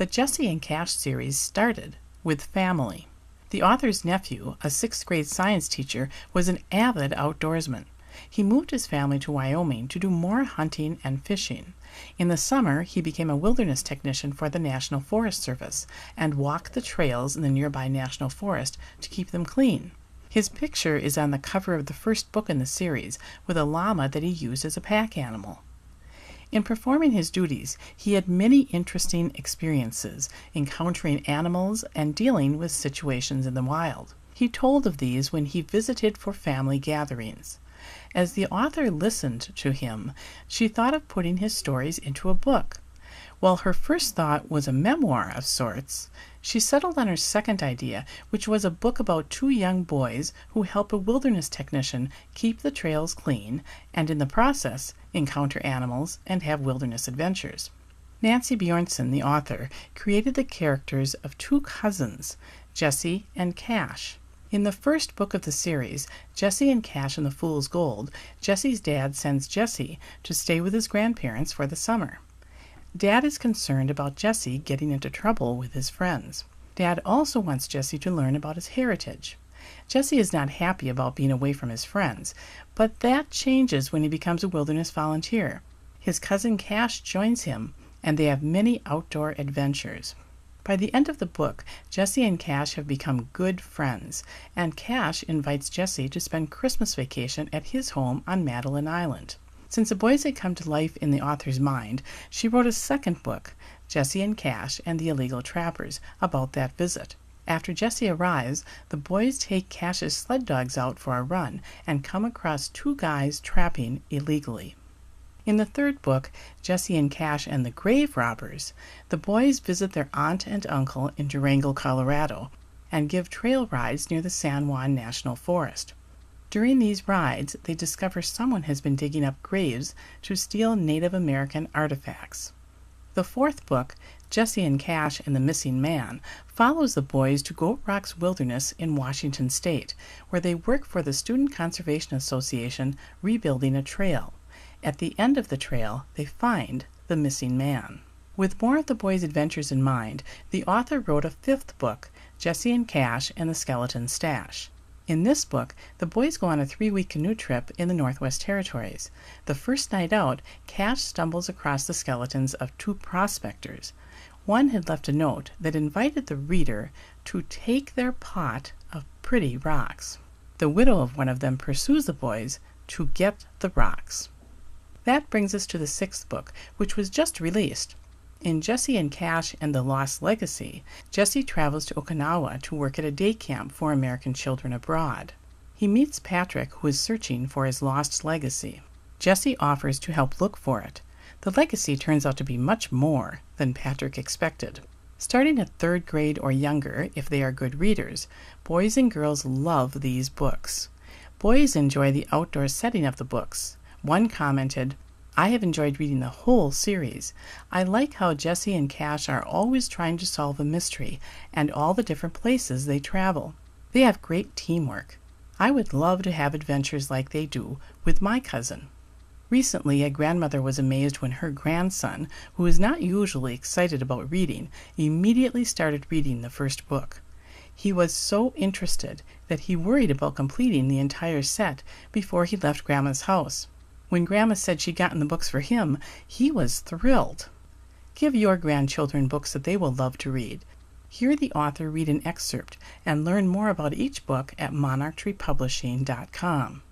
The Jessie and Cash series started with family. The author's nephew, a 6th grade science teacher, was an avid outdoorsman. He moved his family to Wyoming to do more hunting and fishing. In the summer, he became a wilderness technician for the National Forest Service and walked the trails in the nearby national forest to keep them clean. His picture is on the cover of the first book in the series, with a llama that he used as a pack animal. In performing his duties, he had many interesting experiences, encountering animals and dealing with situations in the wild. He told of these when he visited for family gatherings. As the author listened to him, she thought of putting his stories into a book. While her first thought was a memoir of sorts, she settled on her second idea, which was a book about 2 young boys who help a wilderness technician keep the trails clean and, in the process, encounter animals and have wilderness adventures. Nancy Bjornson, the author, created the characters of 2 cousins, Jessie and Cash. In the first book of the series, Jessie and Cash and the Fool's Gold, Jessie's dad sends Jessie to stay with his grandparents for the summer. Dad is concerned about Jessie getting into trouble with his friends. Dad also wants Jessie to learn about his heritage. Jessie is not happy about being away from his friends, but that changes when he becomes a wilderness volunteer. His cousin Cash joins him, and they have many outdoor adventures. By the end of the book, Jessie and Cash have become good friends, and Cash invites Jessie to spend Christmas vacation at his home on Madeline Island. Since the boys had come to life in the author's mind, she wrote a second book, Jessie and Cash and the Illegal Trappers, about that visit. After Jessie arrives, the boys take Cash's sled dogs out for a run and come across 2 guys trapping illegally. In the third book, Jessie and Cash and the Grave Robbers, the boys visit their aunt and uncle in Durango, Colorado, and give trail rides near the San Juan National Forest. During these rides, they discover someone has been digging up graves to steal Native American artifacts. The fourth book, Jessie and Cash and the Missing Man, follows the boys to Goat Rocks Wilderness in Washington State, where they work for the Student Conservation Association rebuilding a trail. At the end of the trail, they find the missing man. With more of the boys' adventures in mind, the author wrote a 5th book, Jessie and Cash and the Skeleton Stash. In this book, the boys go on a 3-week canoe trip in the Northwest Territories. The first night out, Cash stumbles across the skeletons of 2 prospectors. One had left a note that invited the reader to take their pot of pretty rocks. The widow of one of them pursues the boys to get the rocks. That brings us to the 6th book, which was just released. In Jessie and Cash and the Lost Legacy, Jessie travels to Okinawa to work at a day camp for American children abroad. He meets Patrick, who is searching for his lost legacy. Jessie offers to help look for it. The legacy turns out to be much more than Patrick expected. Starting at 3rd grade or younger, if they are good readers, boys and girls love these books. Boys enjoy the outdoor setting of the books. One commented, "I have enjoyed reading the whole series. I like how Jessie and Cash are always trying to solve a mystery and all the different places they travel. They have great teamwork. I would love to have adventures like they do with my cousin." Recently, a grandmother was amazed when her grandson, who is not usually excited about reading, immediately started reading the first book. He was so interested that he worried about completing the entire set before he left Grandma's house. When Grandma said she'd gotten the books for him, he was thrilled. Give your grandchildren books that they will love to read. Hear the author read an excerpt and learn more about each book at monarchtreepublishing.com.